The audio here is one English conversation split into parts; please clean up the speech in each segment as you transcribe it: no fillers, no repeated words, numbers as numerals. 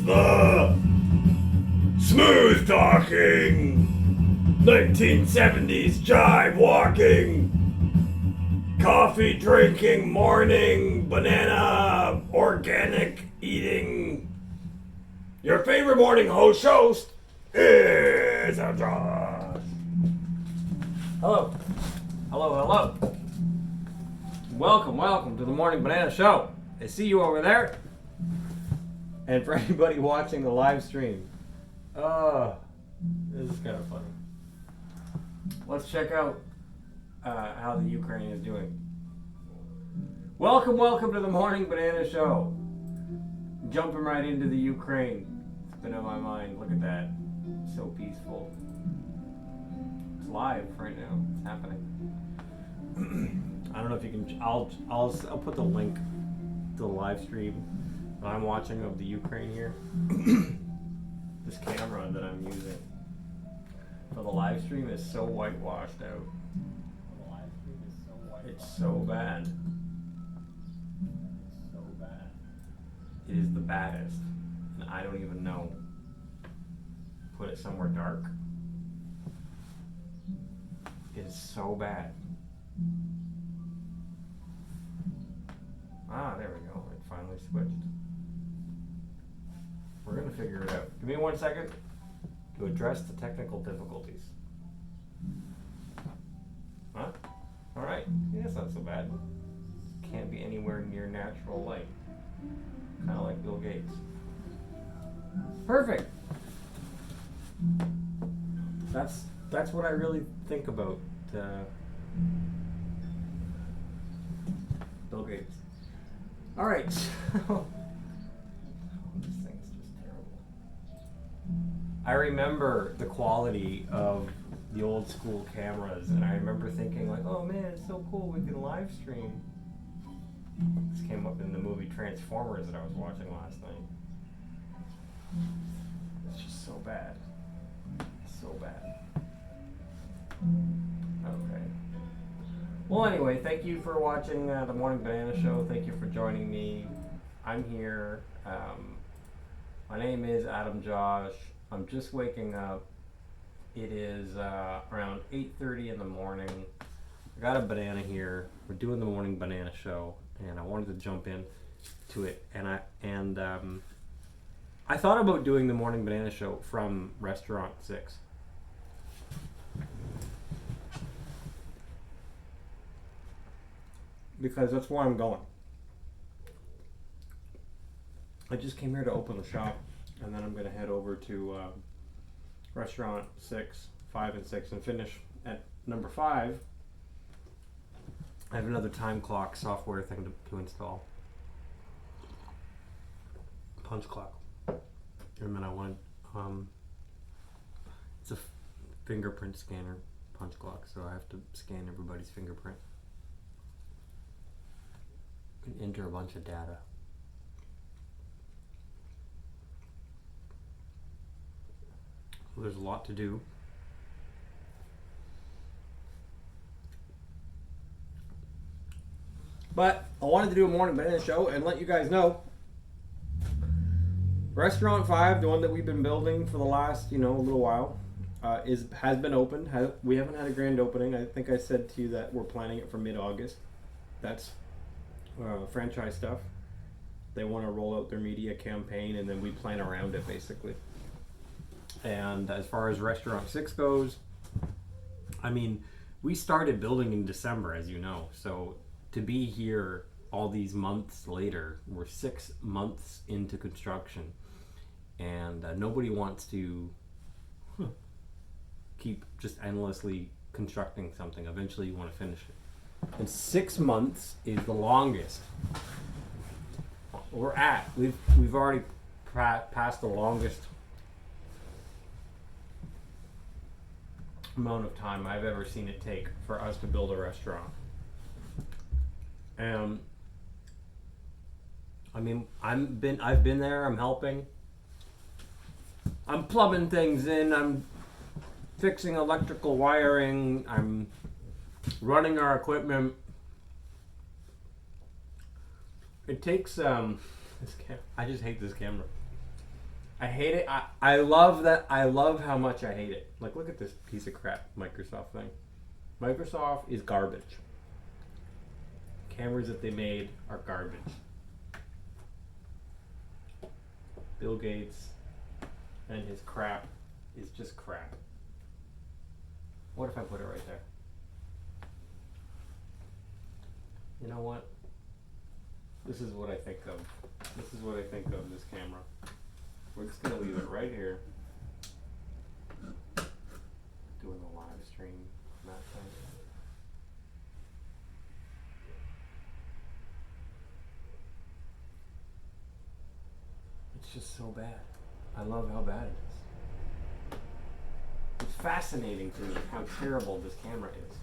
the smooth talking 1970s jive walking coffee drinking morning banana organic eating your favorite morning host is Josh. Hello. Hello. Welcome to the Morning Banana Show. I see you over there. And for anybody watching the live stream, this is kind of funny. Let's check out how the Ukraine is doing. Welcome to the Morning Banana Show. Jumping right into the Ukraine. It's been on my mind. Look at that. So peaceful. It's live right now. It's happening. I don't know if you can. I'll put the link to the live stream that I'm watching of the Ukraine here. This camera that I'm using for the live stream is so whitewashed out. It's so bad. It is the baddest, and I don't even know. Put it somewhere dark. It is so bad. There we go. It finally switched. We're going to figure it out. Give me 1 second to address the technical difficulties. Huh? Alright. Yeah, that's not so bad. Can't be anywhere near natural light. Kind of like Bill Gates. Perfect! That's what I really think about Bill Gates. Alright, so this thing's just terrible. I remember the quality of the old school cameras, and I remember thinking like, oh man, it's so cool, we can live stream. This came up in the movie Transformers that I was watching last night. It's just so bad. So bad. Okay. Well, anyway, thank you for watching the Morning Banana Show. Thank you for joining me. I'm here. My name is Adam Josh. I'm just waking up. It is around 8:30 in the morning. I got a banana here. We're doing the Morning Banana Show, and I wanted to jump in to it. And I thought about doing the Morning Banana Show from Restaurant 6. Because that's where I'm going. I just came here to open the shop, and then I'm going to head over to Restaurant 6, 5 and 6, and finish at number 5. I have another time clock software thing to install. Punch clock. And then I want, it's a fingerprint scanner punch clock, so I have to scan everybody's fingerprint. And enter a bunch of data. So there's a lot to do. But I wanted to do a Morning Banana Show and let you guys know Restaurant 5, the one that we've been building for the last, a little while, has been opened. We haven't had a grand opening. I think I said to you that we're planning it for mid-August. That's franchise stuff. They want to roll out their media campaign, and then we plan around it, basically. And as far as Restaurant 6 goes, we started building in December, as you know. So to be here all these months later, we're 6 months into construction, and nobody wants to keep just endlessly constructing something. Eventually you want to finish it. And 6 months is the longest we've already passed the longest amount of time I've ever seen it take for us to build a restaurant. And I've been there, I'm helping. I'm plumbing things in, I'm fixing electrical wiring, I'm running our equipment. It takes I just hate this camera. I hate it. I love that. I love how much I hate it. Like, look at this piece of crap Microsoft thing. Microsoft is garbage. Cameras that they made are garbage. Bill Gates and his crap is just crap. What if I put it right there? You know what? This is what I think of. This is what I think of this camera. We're just gonna leave it right here. Doing a live stream on that thing. It's just so bad. I love how bad it is. It's fascinating to me how terrible this camera is.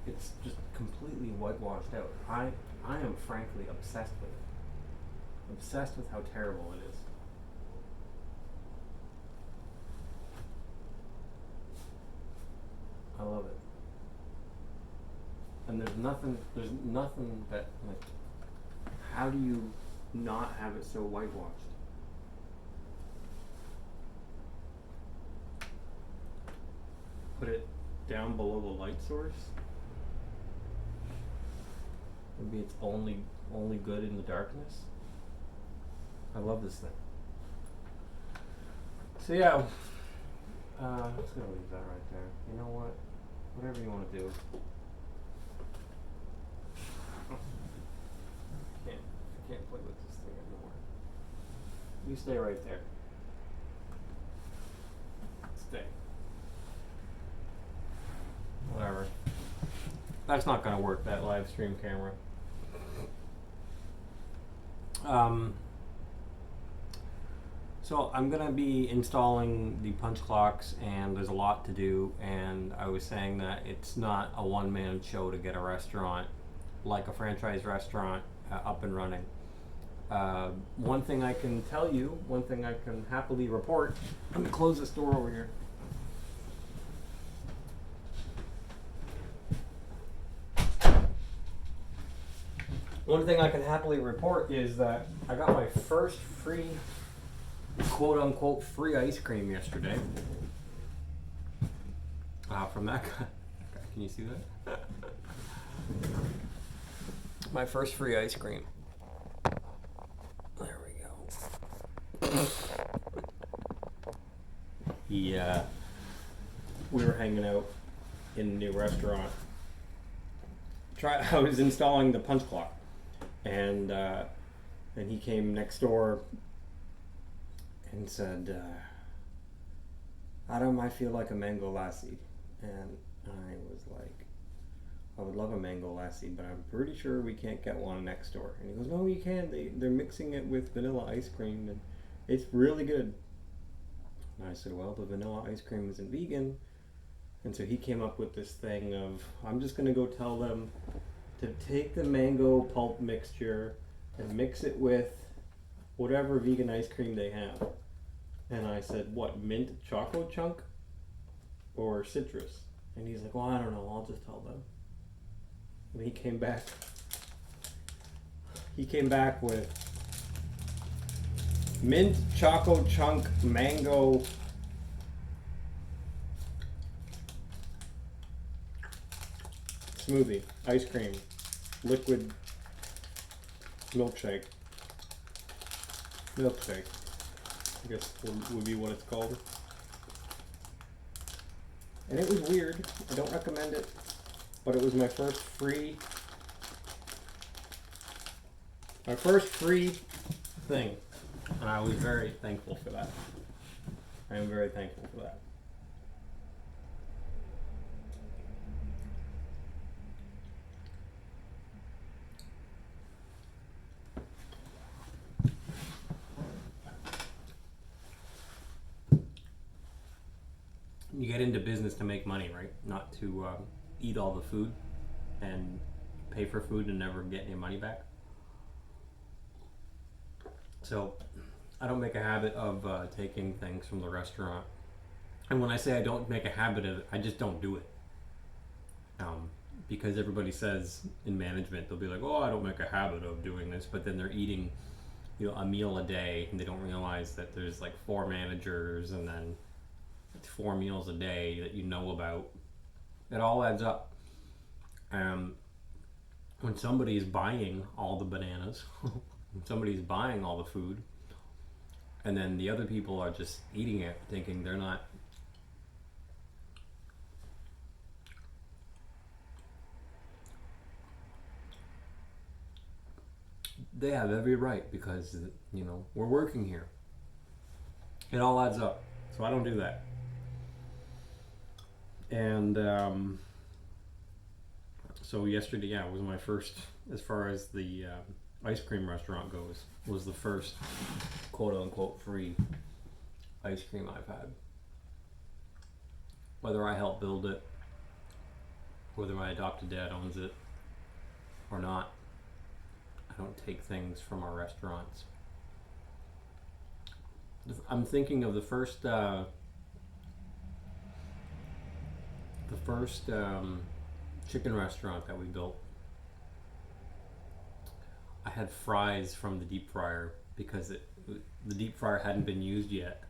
It's just completely whitewashed out. I am frankly obsessed with it. Obsessed with how terrible it is. I love it. And there's nothing that, like, how do you not have it so whitewashed? Put it down below the light source. Maybe it's only good in the darkness. I love this thing. So yeah, I'm just gonna leave that right there. You know what? Whatever you want to do. I can't play with this thing anymore. You stay right there. Stay. Whatever. That's not gonna work, that live stream camera. So I'm gonna be installing the punch clocks, and there's a lot to do, and I was saying that it's not a one-man show to get a restaurant like a franchise restaurant up and running. One thing I can tell you, one thing I can happily report, let me close this door over here. One thing I can happily report is that I got my first free, quote-unquote, free ice cream yesterday. From that guy. Can you see that? My first free ice cream. There we go. Yeah. We were hanging out in the new restaurant. I was installing the punch clock. And he came next door and said, Adam, I feel like a mango lassi. And I was like, I would love a mango lassi, but I'm pretty sure we can't get one next door. And he goes, no, you can. They're mixing it with vanilla ice cream, and it's really good. And I said, well, the vanilla ice cream isn't vegan. And so he came up with this thing of, I'm just going to go tell them to take the mango pulp mixture and mix it with whatever vegan ice cream they have. And I said, what, mint choco chunk or citrus? And he's like, well, I don't know, I'll just tell them. And he came back with mint choco chunk mango smoothie, ice cream, liquid milkshake. Milkshake, I guess would be what it's called. And it was weird. I don't recommend it, but it was my first free thing, and I was very thankful for that. I am very thankful for that. You get into business to make money, right? Not to eat all the food and pay for food and never get any money back. So I don't make a habit of taking things from the restaurant. And when I say I don't make a habit of it, I just don't do it. because everybody says in management, they'll be like, oh, I don't make a habit of doing this, but then they're eating, a meal a day, and they don't realize that there's like 4 managers and then 4 meals a day that you know about. It all adds up. When somebody's buying all the bananas, when somebody's buying all the food, and then the other people are just eating it, thinking they're not. They have every right because, we're working here. It all adds up. So I don't do that. And so yesterday, was my first, as far as the ice cream restaurant goes, was the first quote unquote free ice cream I've had. Whether I helped build it, whether my adopted dad owns it or not, I don't take things from our restaurants. I'm thinking of the first chicken restaurant that we built. I had fries from the deep fryer because the deep fryer hadn't been used yet.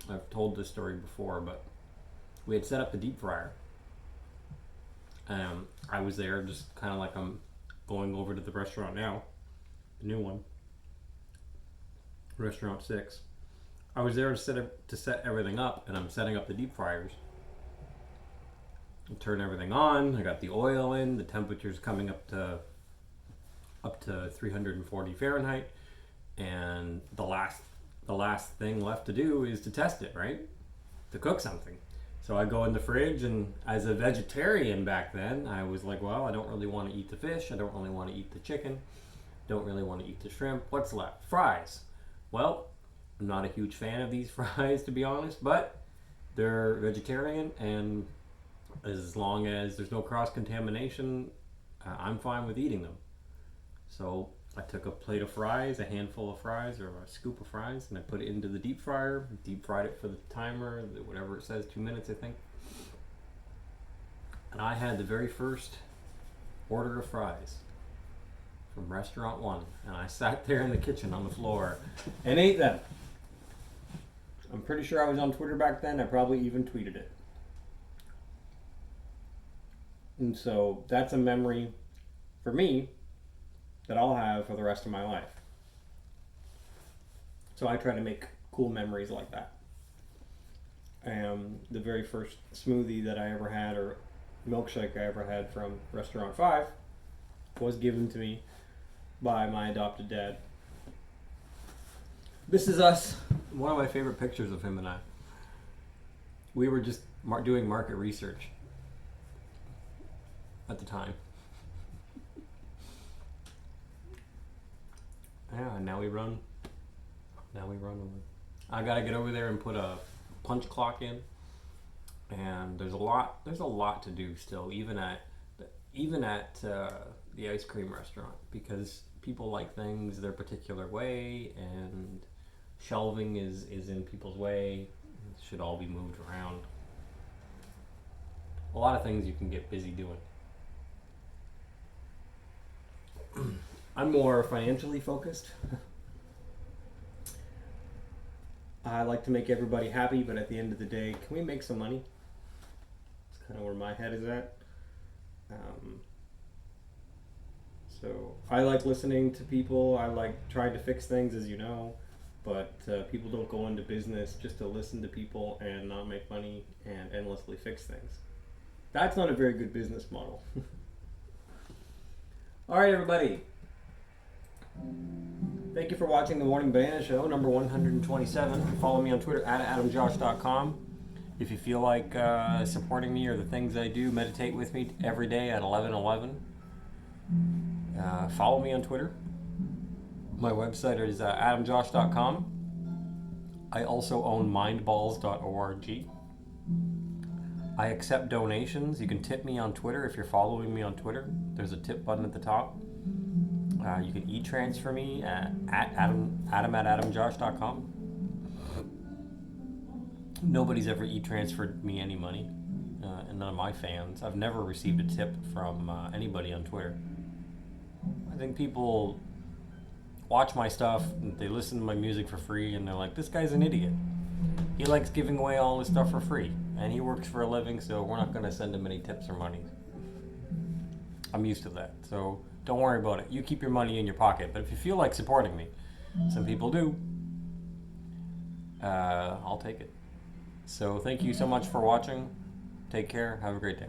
I've told this story before, but we had set up the deep fryer. I was there just kind of like I'm going over to the restaurant now, the new one, Restaurant 6. I was there to set everything up, and I'm setting up the deep fryers. I turn everything on. I got the oil in. The temperature's coming up to 340 Fahrenheit, and the last thing left to do is to test it, right? To cook something. So I go in the fridge, and as a vegetarian back then, I was like, well, I don't really want to eat the fish. I don't really want to eat the chicken. Don't really want to eat the shrimp. What's left? Fries. Well, I'm not a huge fan of these fries, to be honest, but they're vegetarian, and as long as there's no cross-contamination, I'm fine with eating them. So I took a plate of fries, a handful of fries, or a scoop of fries, and I put it into the deep fryer, deep fried it for the timer, whatever it says, 2 minutes, I think. And I had the very first order of fries from Restaurant 1, and I sat there in the kitchen on the floor and ate them. I'm pretty sure I was on Twitter back then. I probably even tweeted it. And so that's a memory for me that I'll have for the rest of my life. So I try to make cool memories like that. The very first smoothie that I ever had, or milkshake I ever had from Restaurant 5, was given to me by my adopted dad. This is us. One of my favorite pictures of him and I. We were just doing market research at the time. Yeah, and now we run. I gotta get over there and put a punch clock in, and there's a lot to do still, even at the ice cream restaurant, because people like things their particular way, and shelving is in people's way. It should all be moved around. A lot of things you can get busy doing. I'm more financially focused. I like to make everybody happy, but at the end of the day, can we make some money? That's kind of where my head is at. So I like listening to people. I like trying to fix things, as you know, but people don't go into business just to listen to people and not make money and endlessly fix things. That's not a very good business model. All right, everybody. Thank you for watching the Morning Banana Show, number 127. Follow me on Twitter at adamjosh.com. If you feel like supporting me or the things I do, meditate with me every day at 11:11. Follow me on Twitter. My website is adamjosh.com. I also own mindballs.org. I accept donations. You can tip me on Twitter if you're following me on Twitter. There's a tip button at the top. You can e-transfer me at adamjosh.com. Nobody's ever e-transferred me any money. and none of my fans. I've never received a tip from anybody on Twitter. I think people watch my stuff, and they listen to my music for free, and they're like, this guy's an idiot. He likes giving away all his stuff for free, and he works for a living, so we're not going to send him any tips or money. I'm used to that, so don't worry about it. You keep your money in your pocket, but if you feel like supporting me, some people do, I'll take it. So thank you so much for watching. Take care. Have a great day.